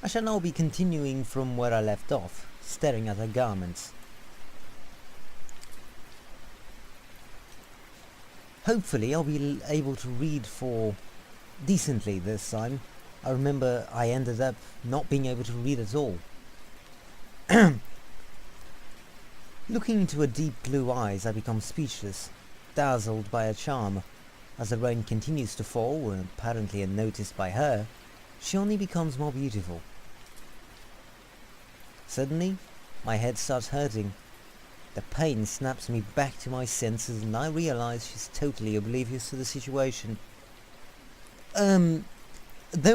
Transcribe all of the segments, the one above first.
shall now be continuing from where I left off, staring at her garments. Hopefully I'll be able to read for decently this time. I remember I ended up not being able to read at all. Looking into her deep blue eyes, I become speechless, dazzled by her charm. As the rain continues to fall, and apparently unnoticed by her, she only becomes more beautiful. Suddenly, my head starts hurting. The pain snaps me back to my senses and I realize she's totally oblivious to the situation. Don't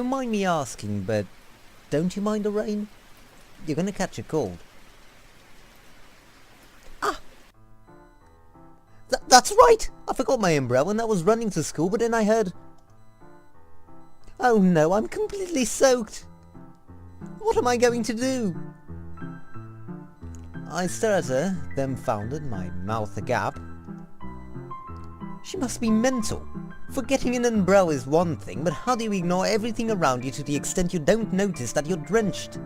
mind me asking, but don't you mind the rain? You're gonna catch a cold. Ah! That's right! I forgot my umbrella and I was running to school, but then I heard... Oh no, I'm completely soaked! What am I going to do? I stare at her, dumbfounded, my mouth agape. She must be mental. Forgetting an umbrella is one thing, but how do you ignore everything around you to the extent you don't notice that you're drenched?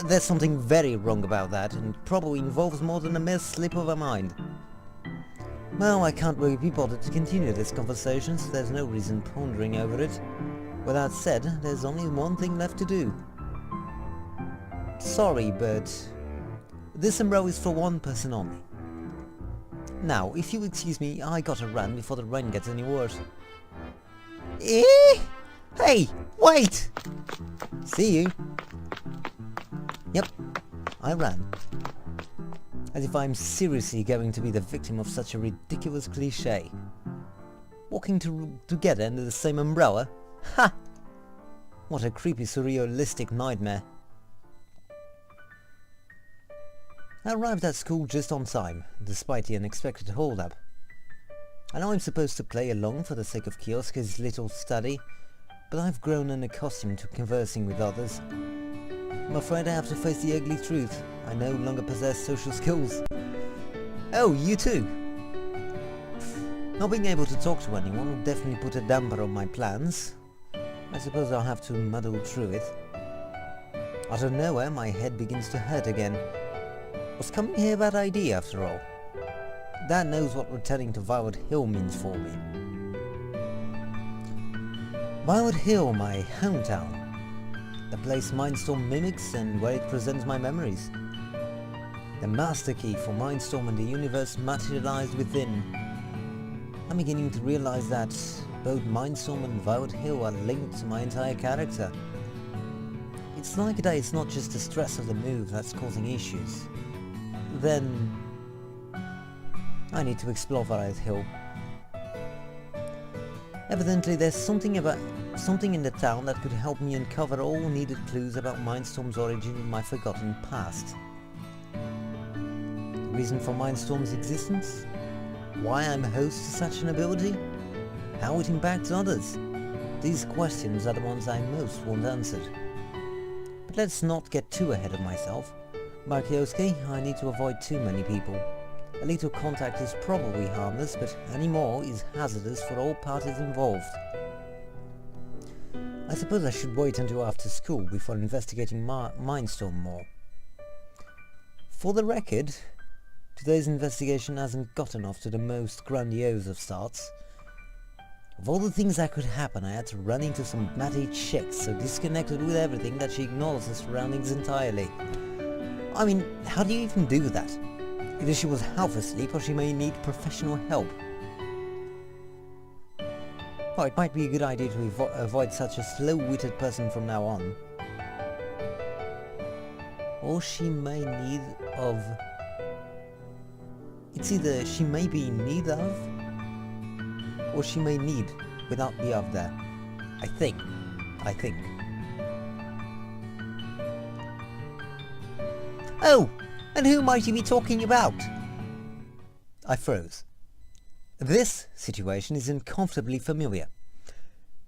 There's something very wrong about that, and it probably involves more than a mere slip of her mind. Well, I can't really be bothered to continue this conversation, so there's no reason pondering over it. With that said, there's only one thing left to do. Sorry, but this umbrella is for one person only. Now, if you'll excuse me, I gotta run before the rain gets any worse. Eh? Hey, wait! See you. Yep, I ran. As if I'm seriously going to be the victim of such a ridiculous cliché. Walking together under the same umbrella? Ha! What a creepy surrealistic nightmare. I arrived at school just on time, despite the unexpected hold-up. I know I'm supposed to play along for the sake of Kioska's little study, but I've grown unaccustomed to conversing with others. I'm afraid I have to face the ugly truth. I no longer possess social skills. Oh, you too! Not being able to talk to anyone will definitely put a damper on my plans. I suppose I'll have to muddle through it. Out of nowhere, my head begins to hurt again. Was coming here a bad idea after all? Dad knows what returning to Violet Hill means for me. Violet Hill, my hometown. The place Mindstorm mimics and where it presents my memories. The master key for Mindstorm and the universe materialized within. I'm beginning to realize that both Mindstorm and Violet Hill are linked to my entire character. It's like that it's not just the stress of the move that's causing issues. Then I need to explore Violet Hill. Evidently there's something in the town that could help me uncover all needed clues about Mindstorm's origin in my forgotten past. The reason for Mindstorm's existence? Why I'm host to such an ability? How it impacts others? These questions are the ones I most want answered. But let's not get too ahead of myself. By Kioske, I need to avoid too many people. A little contact is probably harmless, but any more is hazardous for all parties involved. I suppose I should wait until after school before investigating Mindstorm more. For the record, today's investigation hasn't gotten off to the most grandiose of starts. Of all the things that could happen, I had to run into some batty chick so disconnected with everything that she ignores her surroundings entirely. I mean, how do you even do that? Either she was half asleep or she may need professional help. Well, it might be a good idea to avoid such a slow-witted person from now on. Or she may need of... It's either she may be in need of, or she may need without the of there. I think. Oh! And who might you be talking about? I froze. This situation is uncomfortably familiar.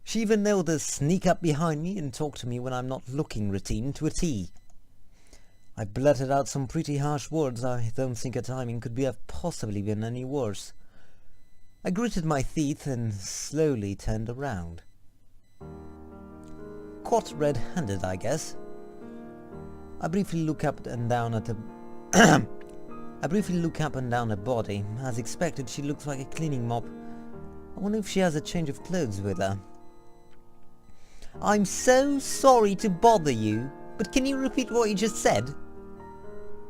She even nailed the sneak up behind me and talk to me when I'm not looking routine to a T. I blurted out some pretty harsh words. I don't think her timing could have possibly been any worse. I gritted my teeth and slowly turned around. caught red-handed, I guess. I briefly look up and down at the I briefly look up and down her body. As expected, she looks like a cleaning mop. I wonder if she has a change of clothes with her. I'm so sorry to bother you, but can you repeat what you just said?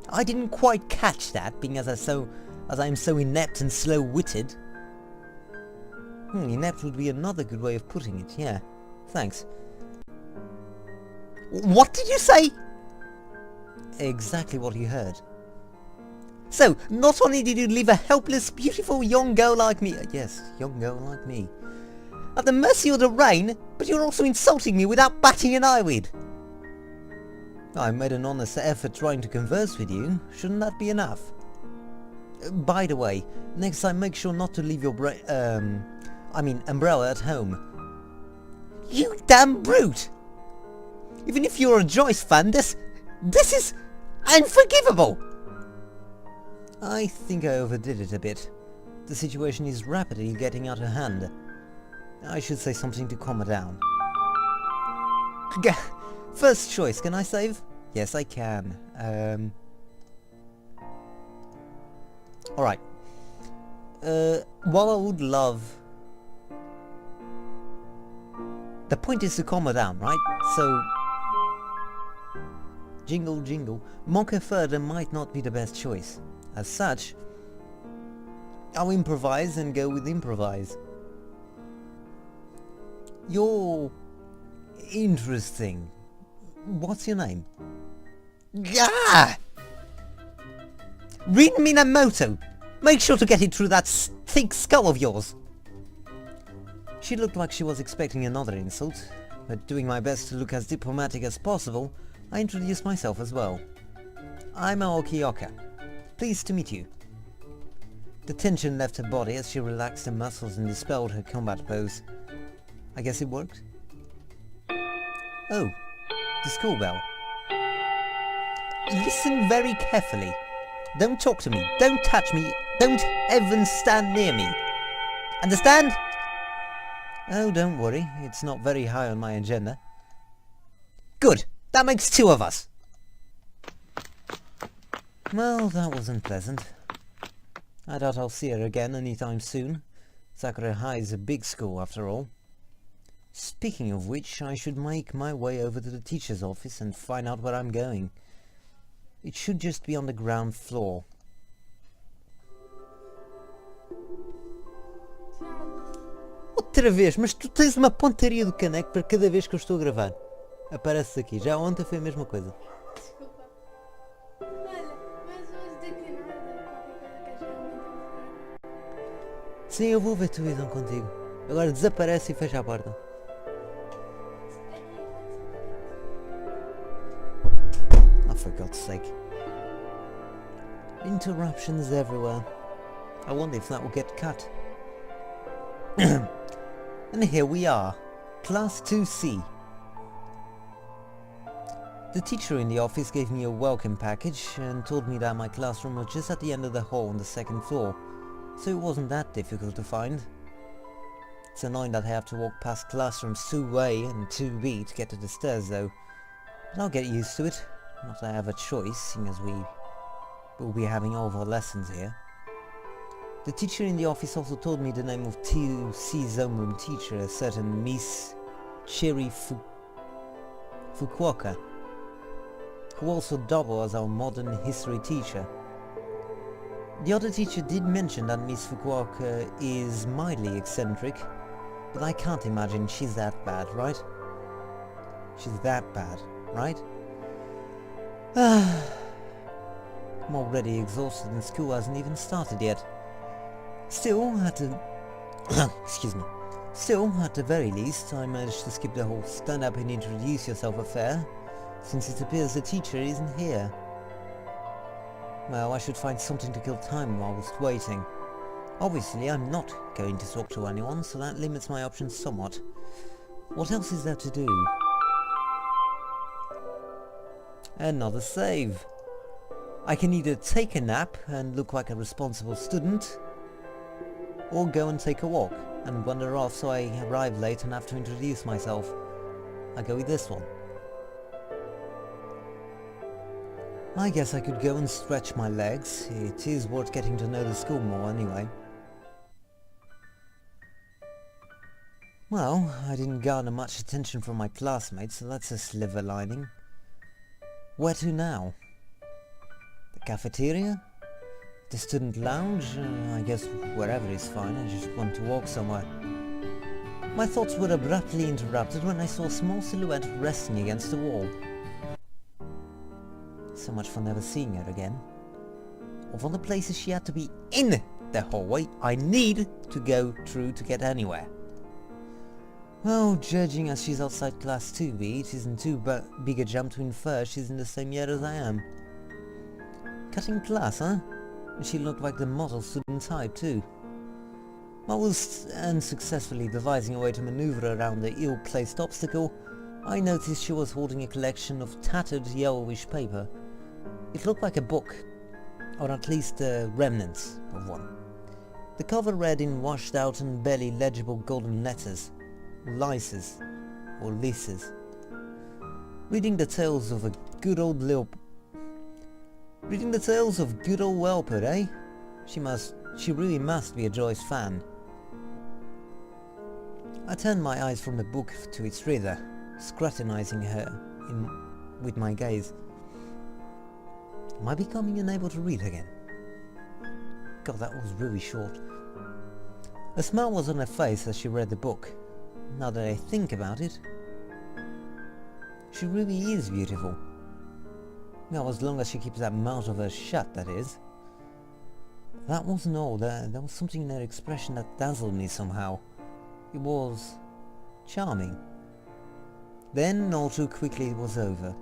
I didn't quite catch that, being as I am so inept and slow-witted. Inept would be another good way of putting it, yeah. Thanks. What did you say? Exactly what you heard. So, not only did you leave a helpless, beautiful young girl like me, yes, young girl like me, at the mercy of the rain, but you're also insulting me without batting an eyelid. I made an honest effort trying to converse with you. Shouldn't that be enough? By the way, next time make sure not to leave your umbrella at home. You damn brute! Even if you're a Joyce fan, this is unforgivable! I think I overdid it a bit. The situation is rapidly getting out of hand. I should say something to calm her down. First choice, can I save? Yes, I can. Alright. While I would love... The point is to calm her down, right? So... Jingle, jingle. Mock her further might not be the best choice. As such, I'll improvise and go with improvise. You're... interesting. What's your name? Gah! Rin Minamoto! Make sure to get it through that thick skull of yours! She looked like she was expecting another insult, but doing my best to look as diplomatic as possible, I introduced myself as well. I'm Aoki Oka. Pleased to meet you. The tension left her body as she relaxed her muscles and dispelled her combat pose. I guess it worked? Oh, the school bell. Listen very carefully. Don't talk to me, don't touch me, don't even stand near me. Understand? Oh, don't worry, it's not very high on my agenda. Good, that makes two of us. Well, that wasn't pleasant. I doubt I'll see her again anytime soon. Sakura High is a big school after all. Speaking of which, I should make my way over to the teacher's office and find out where I'm going. It should just be on the ground floor. Outra vez, mas tu tens uma pontaria do caneco para cada vez que eu estou a gravar. Aparece aqui, já ontem foi a mesma coisa. Desculpa. Olha, mas hoje daqui nada, qualquer coisa que a gente Sim, eu vou ver televisão contigo. Agora desaparece e fecha a porta. Oh, for God's sake. Interruptions everywhere. I wonder if that will get cut. And here we are. Class 2C. The teacher in the office gave me a welcome package and told me that my classroom was just at the end of the hall on the second floor, so it wasn't that difficult to find. It's annoying that I have to walk past classrooms 2A and 2B to get to the stairs though, but I'll get used to it. Not that I have a choice, seeing as we will be having all of our lessons here. The teacher in the office also told me the name of 2C's homeroom teacher, a certain Miss Cherry Fukuoka, who also doubled as our modern history teacher. The other teacher did mention that Miss Fukuoka is mildly eccentric, but I can't imagine she's that bad, right? She's that bad, right? I'm already exhausted and school hasn't even started yet. Still, at the... excuse me. Still, at the very least, I managed to skip the whole stand up and introduce yourself affair, since it appears the teacher isn't here. Well, I should find something to kill time whilst waiting. Obviously, I'm not going to talk to anyone, so that limits my options somewhat. What else is there to do? Another save. I can either take a nap and look like a responsible student, or go and take a walk and wander off so I arrive late and have to introduce myself. I go with this one. I guess I could go and stretch my legs. It is worth getting to know the school more anyway. Well, I didn't garner much attention from my classmates, so that's a silver lining. Where to now? The cafeteria? The student lounge? I guess wherever is fine, I just want to walk somewhere. My thoughts were abruptly interrupted when I saw a small silhouette resting against the wall. So much for never seeing her again. Of all the places she had to be in the hallway, I need to go through to get anywhere. Well, judging as she's outside class 2B, it isn't too big a jump to infer she's in the same year as I am. Cutting class, huh? She looked like the model student type too. Whilst unsuccessfully devising a way to maneuver around the ill-placed obstacle, I noticed she was holding a collection of tattered yellowish paper. It looked like a book, or at least the remnants of one. The cover read in washed out and barely legible golden letters, Lyses, or Lises. Reading the tales of good old Welper, eh? She really must be a Joyce fan. I turned my eyes from the book to its reader, scrutinizing her with my gaze. Am I becoming unable to read again? God, that was really short. A smile was on her face as she read the book. Now that I think about it, she really is beautiful. Now, as long as she keeps that mouth of hers shut, that is. That wasn't all. There was something in her expression that dazzled me somehow. It was charming. Then, all too quickly, it was over.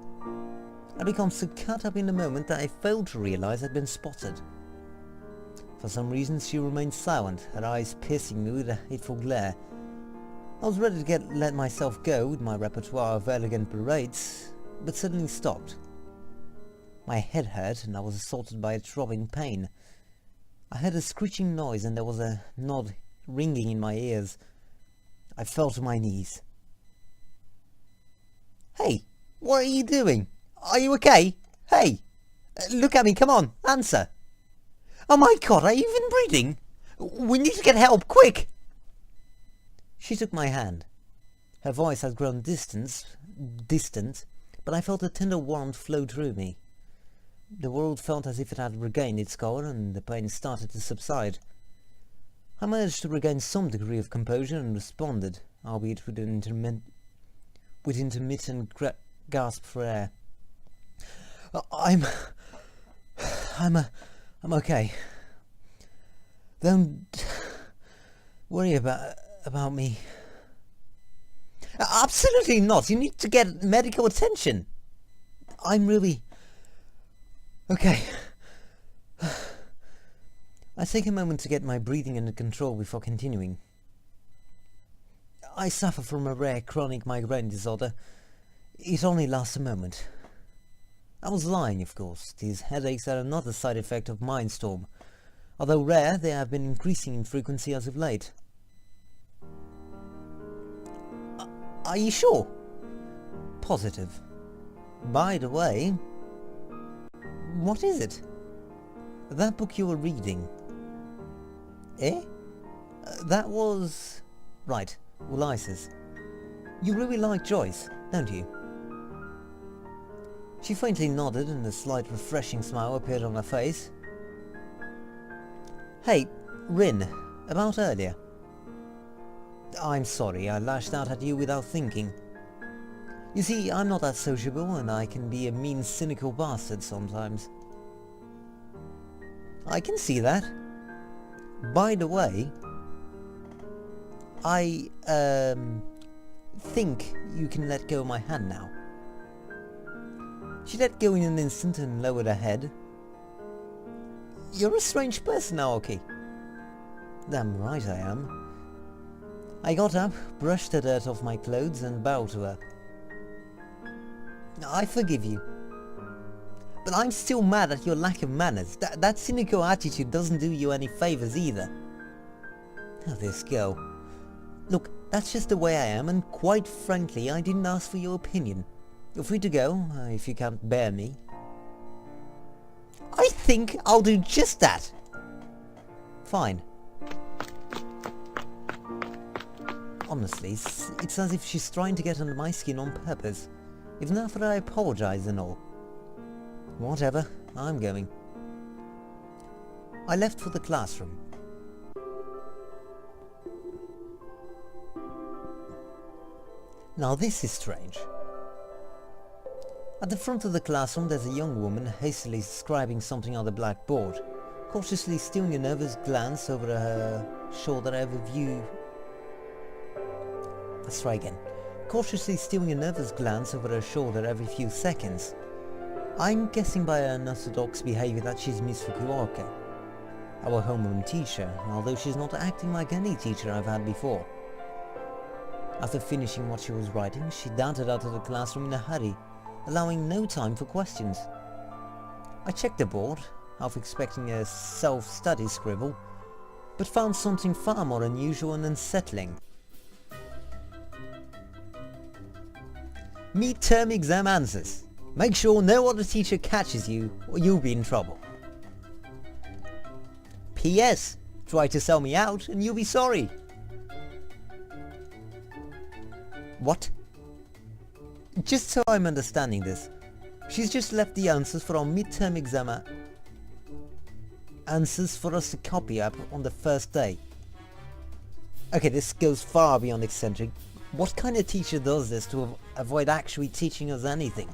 I became so caught up in the moment that I failed to realize I'd been spotted. For some reason, she remained silent, her eyes piercing me with a hateful glare. I was ready to let myself go with my repertoire of elegant parades, but suddenly stopped. My head hurt and I was assaulted by a throbbing pain. I heard a screeching noise and there was a nod ringing in my ears. I fell to my knees. Hey, what are you doing? Are you okay? Hey, look at me, come on, answer. Oh my God, are you even breathing? We need to get help, quick! She took my hand. Her voice had grown distant, but I felt a tender warmth flow through me. The world felt as if it had regained its colour and the pain started to subside. I managed to regain some degree of composure and responded, albeit with intermittent gasp for air. I'm okay. Don't worry about me. Absolutely not. You need to get medical attention. I'm really okay. I take a moment to get my breathing under control before continuing. I suffer from a rare chronic migraine disorder. It only lasts a moment. I was lying, of course. These headaches are another side effect of Mindstorm. Although rare, they have been increasing in frequency as of late. Are you sure? Positive. By the way, what is it? That book you were reading. Eh? That was... Right, Ulysses. You really like Joyce, don't you? She faintly nodded and a slight refreshing smile appeared on her face. Hey, Rin, about earlier. I'm sorry, I lashed out at you without thinking. You see, I'm not that sociable and I can be a mean, cynical bastard sometimes. I can see that. By the way, I, think you can let go of my hand now. She let go in an instant and lowered her head. You're a strange person, Aoki. Damn right I am. I got up, brushed the dirt off my clothes and bowed to her. I forgive you. But I'm still mad at your lack of manners. That cynical attitude doesn't do you any favours either. Now this girl. Look, That's just the way I am, and quite frankly, I didn't ask for your opinion. You're free to go, if you can't bear me. I think I'll do just that. Fine. Honestly, it's as if she's trying to get under my skin on purpose, even after I apologize and all. Whatever, I'm going. I left for the classroom. Now this is strange. At the front of the classroom there's a young woman hastily scribing something on the blackboard, cautiously stealing a nervous glance over her shoulder every view. Let's try again. Cautiously stealing a nervous glance over her shoulder every few seconds. I'm guessing by her unorthodox behavior that she's Miss Fukuoka, our homeroom teacher, although she's not acting like any teacher I've had before. After finishing what she was writing, she darted out of the classroom in a hurry, allowing no time for questions. I checked the board, half expecting a self-study scribble, but found something far more unusual and unsettling. Midterm exam answers. Make sure no other teacher catches you or you'll be in trouble. P.S. Try to sell me out and you'll be sorry. What? Just so I'm understanding this, she's just left the answers for our midterm exam answers for us to copy up on the first day. Okay, this goes far beyond eccentric. What kind of teacher does this to avoid actually teaching us anything?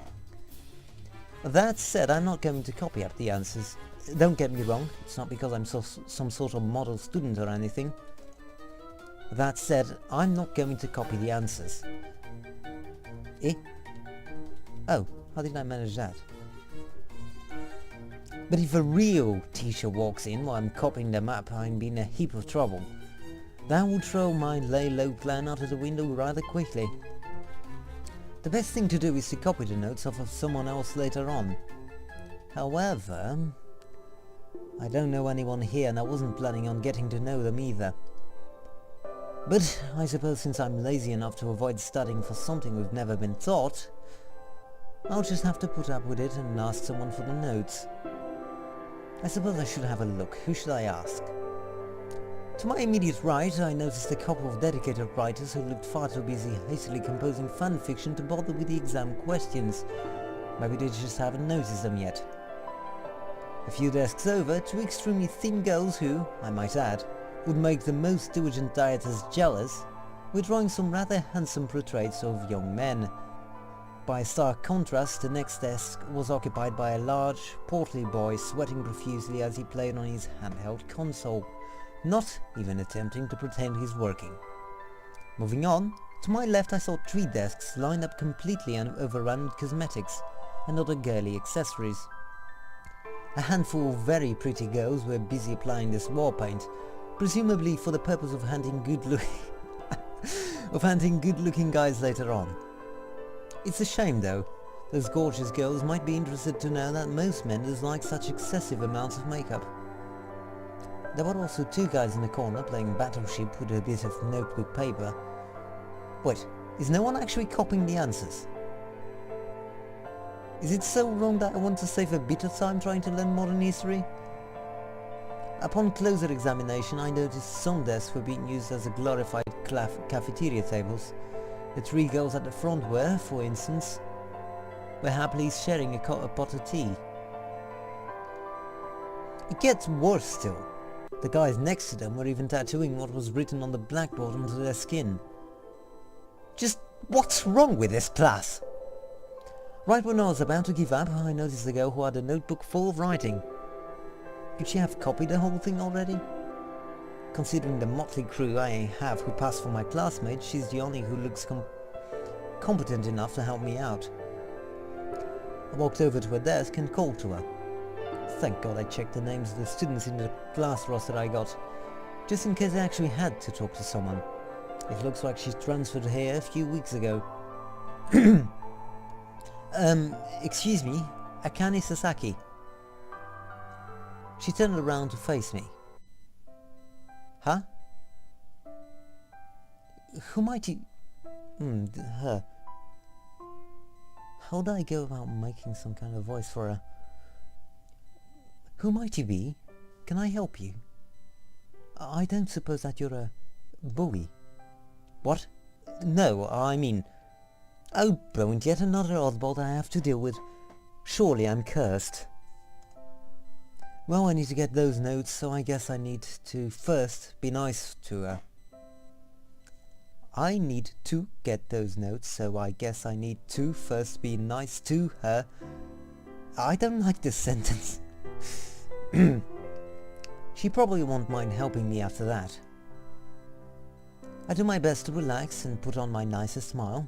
That said, I'm not going to copy up the answers. Don't get me wrong, it's not because I'm some sort of model student or anything. That said, I'm not going to copy the answers. Eh? Oh, how did I manage that? But if a real teacher walks in while I'm copying them up, I'm in a heap of trouble. That would throw my lay-low plan out of the window rather quickly. The best thing to do is to copy the notes off of someone else later on. However, I don't know anyone here and I wasn't planning on getting to know them either. But I suppose since I'm lazy enough to avoid studying for something we've never been taught, I'll just have to put up with it and ask someone for the notes. I suppose I should have a look. Who should I ask? To my immediate right, I noticed a couple of dedicated writers who looked far too busy hastily composing fan fiction to bother with the exam questions. Maybe they just haven't noticed them yet. A few desks over, two extremely thin girls who, I might add, would make the most diligent dieters jealous, were drawing some rather handsome portraits of young men. By stark contrast, the next desk was occupied by a large, portly boy sweating profusely as he played on his handheld console, not even attempting to pretend he's working. Moving on, to my left I saw three desks lined up completely and overrun with cosmetics and other girly accessories. A handful of very pretty girls were busy applying this war paint, presumably for the purpose of hunting good-looking guys later on. It's a shame though. Those gorgeous girls might be interested to know that most men dislike such excessive amounts of makeup. There were also two guys in the corner playing Battleship with a bit of notebook paper. Wait, is no one actually copying the answers? Is it so wrong that I want to save a bit of time trying to learn modern history? Upon closer examination, I noticed some desks were being used as a glorified cafeteria tables. The three girls at the front were, for instance, happily sharing a pot of tea. It gets worse still. The guys next to them were even tattooing what was written on the blackboard onto their skin. Just what's wrong with this class? Right when I was about to give up, I noticed a girl who had a notebook full of writing. Could she have copied the whole thing already? Considering the motley crew I have who pass for my classmates, she's the only who looks competent enough to help me out. I walked over to her desk and called to her. Thank God I checked the names of the students in the class roster I got, just in case I actually had to talk to someone. It looks like she's transferred here a few weeks ago. Excuse me, Akane Sasaki. She turned around to face me. Huh? Who might you... her. How would I go about making some kind of voice for her? Who might you be? Can I help you? I don't suppose that you're a bully. What? No, I mean... Oh, brilliant, yet another oddball that I have to deal with. Surely I'm cursed. Well, I need to get those notes, so I guess I need to first be nice to her. I need to get those notes, so I guess I need to first be nice to her. I don't like this sentence. She probably won't mind helping me after that. I do my best to relax and put on my nicest smile.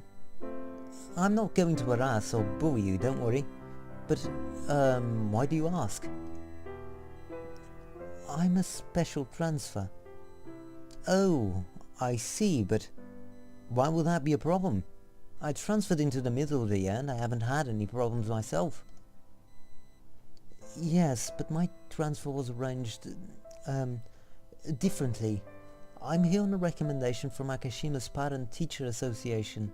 I'm not going to harass or bully you, don't worry. But, why do you ask? I'm a special transfer. Oh, I see, but why would that be a problem? I transferred into the middle of the year and I haven't had any problems myself. Yes, but my transfer was arranged, differently. I'm here on a recommendation from Akashima's Parent-Teacher Association.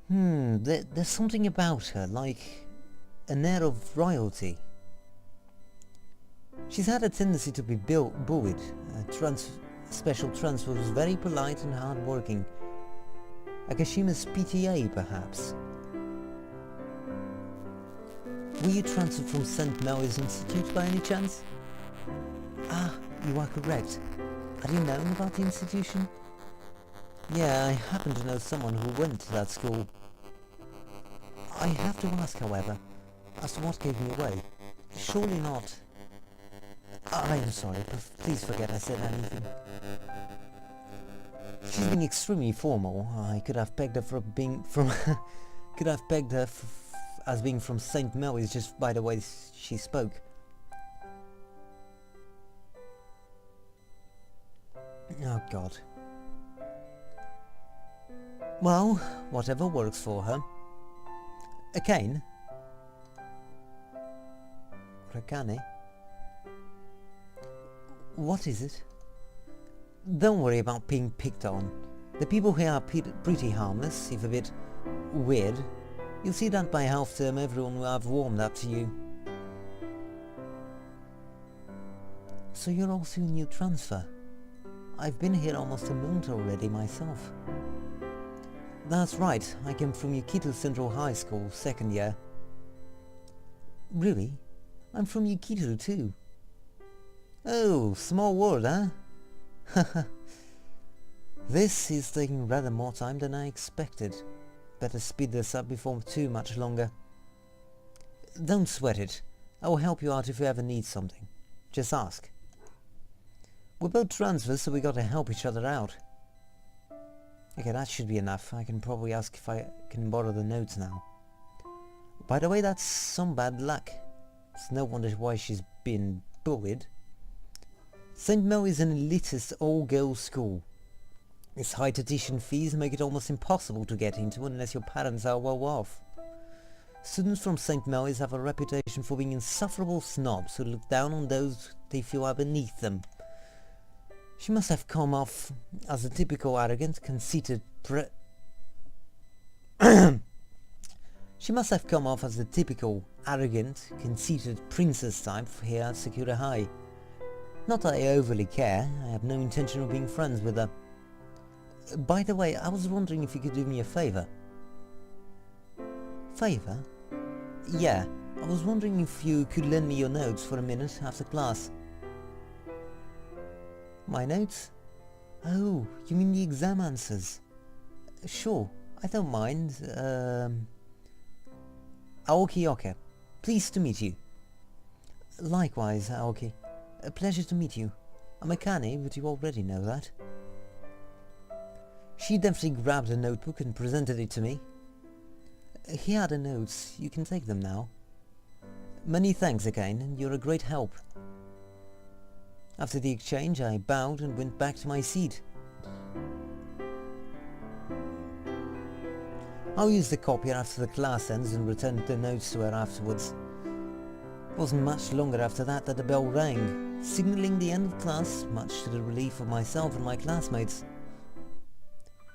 There's something about her, like an air of royalty. She's had a tendency to be bullied. Special transfer was very polite and hard-working. Akashima's PTA, perhaps. Were you transferred from St. Mary's Institute by any chance? Ah, you are correct. Had you known about the institution? Yeah, I happen to know someone who went to that school. I have to ask, however, as to what gave me away. Surely not... I am sorry, but please forget I said anything. She's being extremely formal. I could have pegged her for being from... could have pegged her as being from St. Mary's just by the way she spoke. Oh God. Well, whatever works for her. A cane? Or a cane? What is it? Don't worry about being picked on. The people here are pretty harmless, if a bit weird. You'll see that by half term everyone will have warmed up to you. So you're also a new transfer? I've been here almost a month already myself. That's right, I came from Yukito Central High School, second year. Really? I'm from Yukito too. Oh, small world, huh? This is taking rather more time than I expected. Better speed this up before too much longer. Don't sweat it. I will help you out if you ever need something. Just ask. We're both transfers, so we gotta help each other out. Okay, that should be enough. I can probably ask if I can borrow the notes now. By the way, that's some bad luck. It's no wonder why she's been bullied. St. Mary's is an elitist all-girls school. Its high tuition fees make it almost impossible to get into unless your parents are well off. Students from St. Mary's have a reputation for being insufferable snobs who look down on those they feel are beneath them. She must have come off as a typical arrogant, conceited She must have come off as the typical arrogant, conceited princess type here at Sakura High. Not that I overly care, I have no intention of being friends with her. By the way, I was wondering if you could do me a favour. Favour? Yeah, I was wondering if you could lend me your notes for a minute after class. My notes? Oh, you mean the exam answers? Sure, I don't mind. Aoki Oka, pleased to meet you. Likewise, Aoki. A pleasure to meet you. I'm a Kane, but you already know that. She definitely grabbed a notebook and presented it to me. Here are the notes. You can take them now. Many thanks, Akane, and you're a great help. After the exchange, I bowed and went back to my seat. I'll use the copier after the class ends and return the notes to her afterwards. It wasn't much longer after that the bell rang, signalling the end of class, much to the relief of myself and my classmates.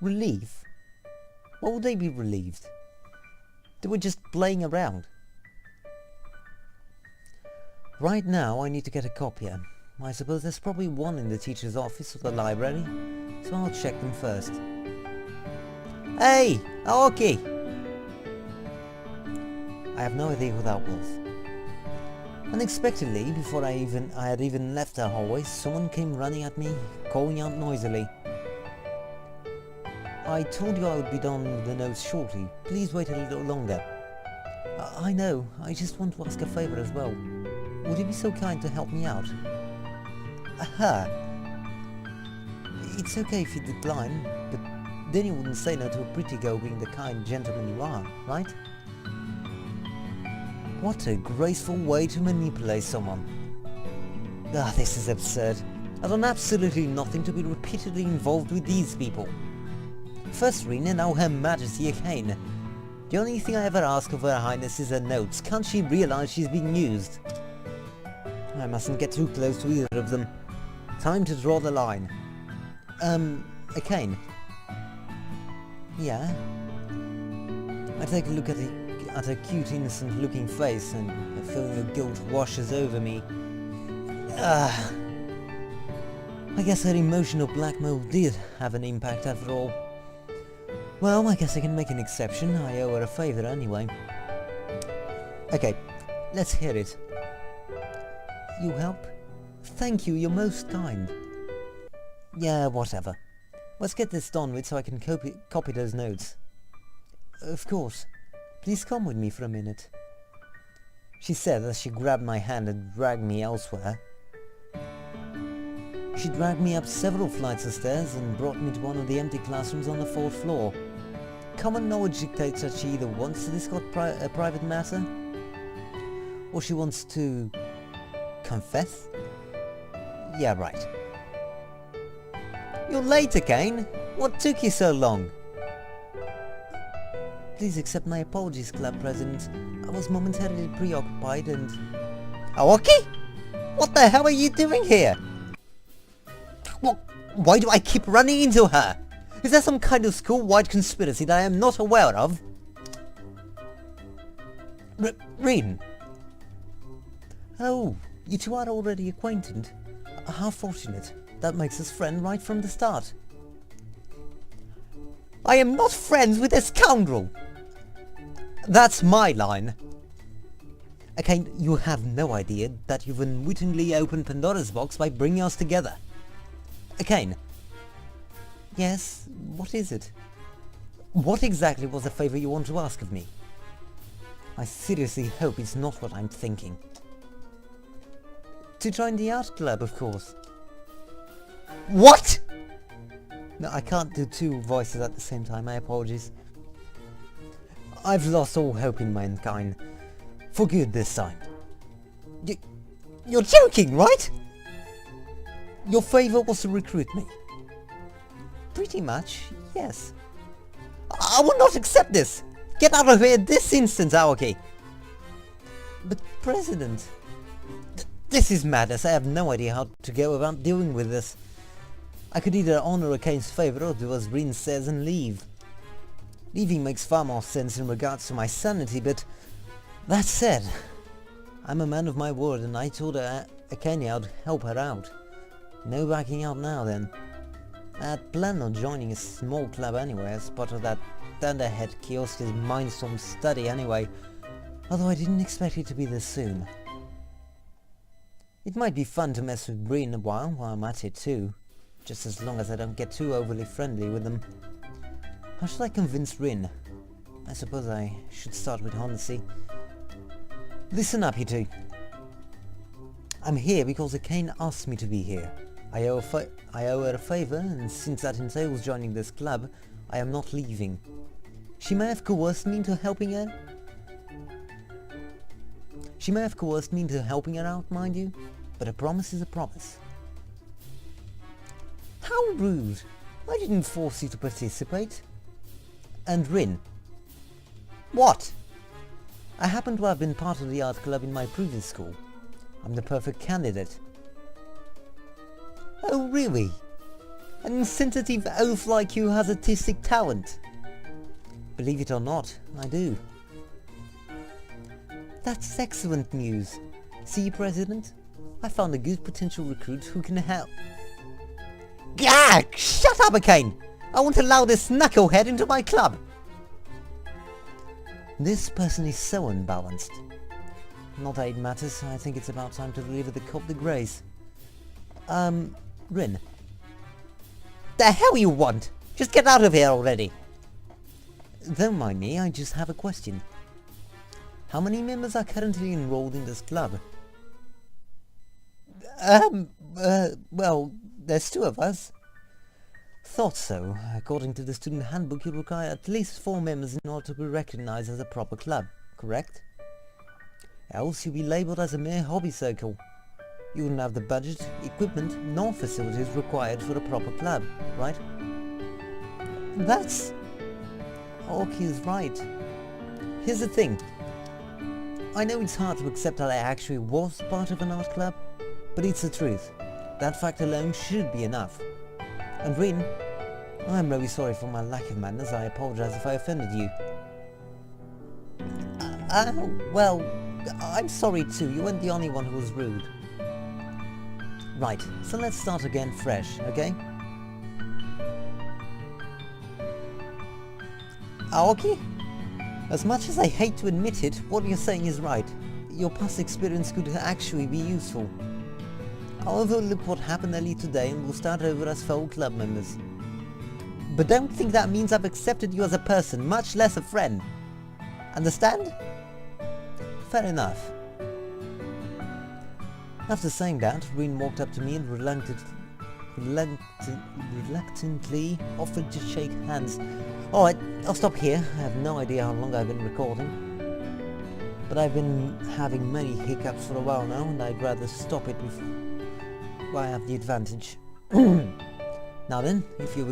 Relief? Why would they be relieved? They were just playing around. Right now I need to get a copier. I suppose there's probably one in the teacher's office or the library, so I'll check them first. Hey! Aoki! I have no idea who that was. Unexpectedly, before I had even left the hallway, someone came running at me, calling out noisily. I told you I would be done with the notes shortly. Please wait a little longer. I know, I just want to ask a favour as well. Would you be so kind to help me out? Aha! It's okay if you decline, but then you wouldn't say no to a pretty girl being the kind gentleman you are, right? What a graceful way to manipulate someone. Ah, this is absurd. I've done absolutely nothing to be repeatedly involved with these people. First Rin and now Her Majesty again. The only thing I ever ask of Her Highness is her notes. Can't she realize she's being used? I mustn't get too close to either of them. Time to draw the line. Akane. Yeah? I take a look at her cute, innocent-looking face, and a feeling of guilt washes over me. I guess her emotional blackmail did have an impact after all. Well, I guess I can make an exception. I owe her a favour anyway. Okay, let's hear it. You help? Thank you, you're most kind. Yeah, whatever. Let's get this done with so I can copy those notes. Of course. Please come with me for a minute. She said as she grabbed my hand and dragged me elsewhere. She dragged me up several flights of stairs and brought me to one of the empty classrooms on the 4th floor. Common knowledge dictates that she either wants to discuss a private matter, or she wants to confess? Yeah, right. You're late again? What took you so long? Please accept my apologies, Club President. I was momentarily preoccupied and... Aoki? What the hell are you doing here? Why do I keep running into her? Is there some kind of school-wide conspiracy that I am not aware of? Rin? Oh, you two are already acquainted. How fortunate. That makes us friends right from the start. I am not friends with a scoundrel! That's my line. Okay, you have no idea that you've unwittingly opened Pandora's box by bringing us together. Akane. Yes, what is it? What exactly was the favour you want to ask of me? I seriously hope it's not what I'm thinking. To join the art club, of course. What?! No, I can't do two voices at the same time, my apologies. I've lost all hope in mankind. For good this time. You're joking, right? Your favour was to recruit me. Pretty much, yes. I will not accept this! Get out of here this instant, Aoki! But President... This is madness. I have no idea how to go about dealing with this. I could either honour Akane's favour or do as Rin says and leave. Leaving makes far more sense in regards to my sanity, but... That said, I'm a man of my word and I told her Akane I'd help her out. No backing out now then. I had planned on joining a small club anyway as part of that Thunderhead Kiosk's Mindstorm study anyway, although I didn't expect it to be this soon. It might be fun to mess with Breen a while I'm at it too, just as long as I don't get too overly friendly with them. How should I convince Rin? I suppose I should start with honesty. Listen up, you two. I'm here because Akane asked me to be here. I owe her a favour, and since that entails joining this club, I am not leaving. She may have coerced me into helping her. Out, mind you, but a promise is a promise. How rude! I didn't force you to participate. And Rin. What? I happen to have been part of the art club in my previous school. I'm the perfect candidate. Oh really? An insensitive oaf like you has artistic talent. Believe it or not, I do. That's excellent news. See, President? I found a good potential recruit who can help. Gah! Shut up, Akane! I won't allow this knucklehead into my club! This person is so unbalanced. Not that it matters, I think it's about time to deliver the cop the grace. Rin. The hell you want? Just get out of here already! Don't mind me, I just have a question. How many members are currently enrolled in this club? Well, there's 2 of us. Thought so. According to the student handbook, you require at least 4 members in order to be recognized as a proper club, correct? Else you'll be labeled as a mere hobby circle. You wouldn't have the budget, equipment, nor facilities required for a proper club, right? That's... Aoki is right. Here's the thing. I know it's hard to accept that I actually was part of an art club, but it's the truth. That fact alone should be enough. And Rin, I'm really sorry for my lack of manners. I apologize if I offended you. Well, I'm sorry too. You weren't the only one who was rude. Right, so let's start again fresh, okay? Aoki? As much as I hate to admit it, what you're saying is right. Your past experience could actually be useful. I'll overlook what happened earlier today and we'll start over as fellow club members. But don't think that means I've accepted you as a person, much less a friend. Understand? Fair enough. After saying that, Rin walked up to me and reluctantly offered to shake hands. Alright, I'll stop here. I have no idea how long I've been recording. But I've been having many hiccups for a while now, and I'd rather stop it before I have the advantage. Now then, if you